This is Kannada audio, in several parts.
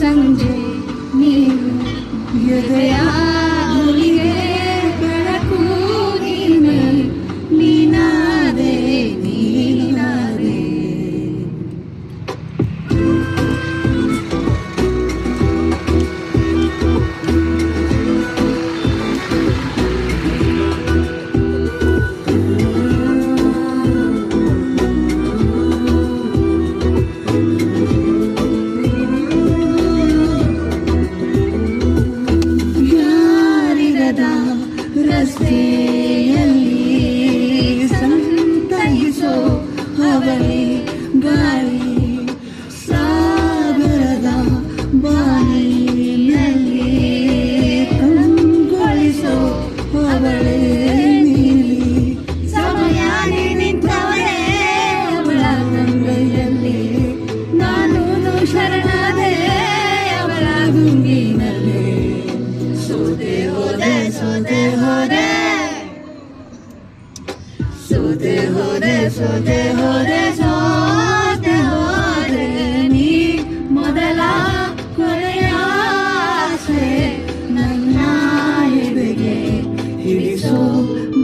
ಸಂಜೆ ನೀನು ಹೃದಯ ಗುಳಿಗೆ ಬೆಳಕು ನೀನೆ ನೀನಾದೆ ನೀನಾದೆ. ರಸ್ತೆಯಲ್ಲಿ ಸಂತೈಸೋ ಅವಳಿ ಗಾಳಿ ಸಾಗರದ ಬಾನಿನಲ್ಲಿ ಕಂಗೊಳಿಸೋ ಅವಳೇ ನೀಲಿ ಸಮಯ ನಿಂತವಳೇ ಅವಳ ಅಂಗೈಯಲ್ಲಿ ನಾನು ಶರಣಾದೆ ಅವಳ ಗುಂಗಿನಲ್ಲಿ. ಸೋತೆ ಹೋದೆ ಸೋತೆ ಹೋದೆ ಸೋತೆ ಹೋದೆ ಸೋತೆ ಹೋದೆ ಸೋತೆ ಹೋದೆ ನೀ ಮೊದಲ ಕೊನೆಯ ಆಸೆ ನನ್ನ ಎದೆಗೆ ಹಿಡಿಸೋ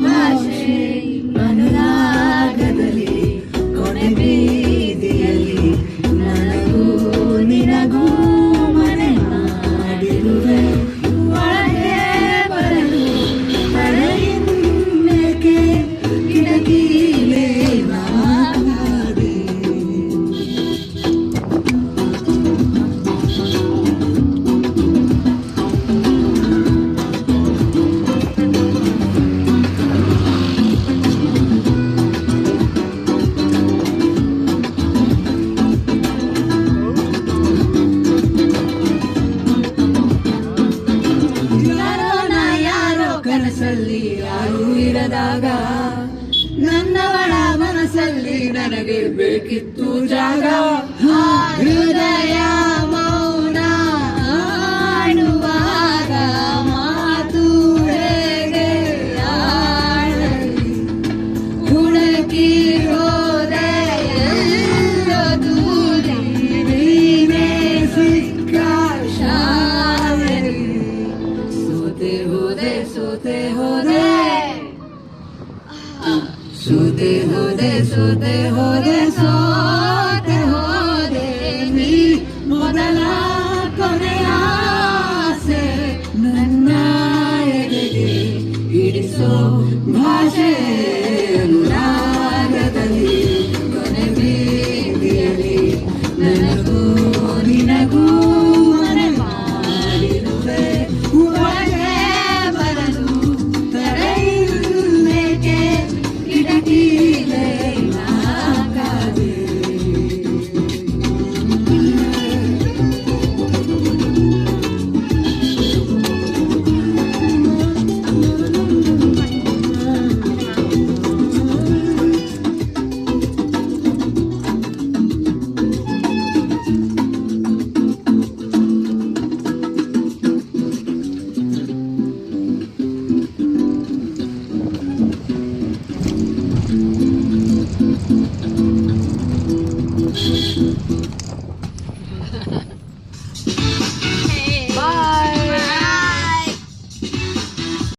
ಭಾಷೆ ಅನುರಾಗದಲ್ಲಿ ಕೊನೆ ಬೀದಿಯಲ್ಲಿ ನನಗೂ ನಿನಗೂ ಮನೆ ಮಾಡಿರುವೆ. ಕನಸಲ್ಲಿ ಯಾರೂ ಇರದಾಗ ನನ್ನವಳ ಮನಸ್ಸಲ್ಲಿ ನನಗೆ ಬೇಕಿತ್ತು ಜಾಗ. ಹೃದಯ ಮೌನ ಆಡುವಾಗ ಮಾತು ಹೇಗೆ ಆಡಲಿ ಹುಡುಕಿ ಹೋದೆ ಎಲ್ಲೋ ದೂರಿ ನೀನೇ ಸಿಕ್ಕ ಶಾಲೆಯಲ್ಲಿ. ಸೋತೆ ಹೋದೆ ಸೋತೆ ಹೋದೆ ಸೋತೆ ಹೋದೆ ಸೋತೆ ಹೋದೆ ಸೋತೆ ಹೋದೆ ನೀ ಮೊದಲ ಕೊನೆಯ ಆಸೆ ನನ್ನ ಎದೆಗೆ ಹಿಡಿಸೋ ಭಾಷೆ ಅನುರಾಗದಲ್ಲಿ ಕೊನೆ ಬೀದಿಯಲ್ಲಿ ನನಗೂ ನಿನಗೂ ಮನೆ ಮಾಡಿರುವೆ. ಒಳಗೆ ಬರಲು ತಡೆಯಿಲ್ಲೇಕೆ ಕಿಟಕಿಲೇ ನಾಕಾದೆ.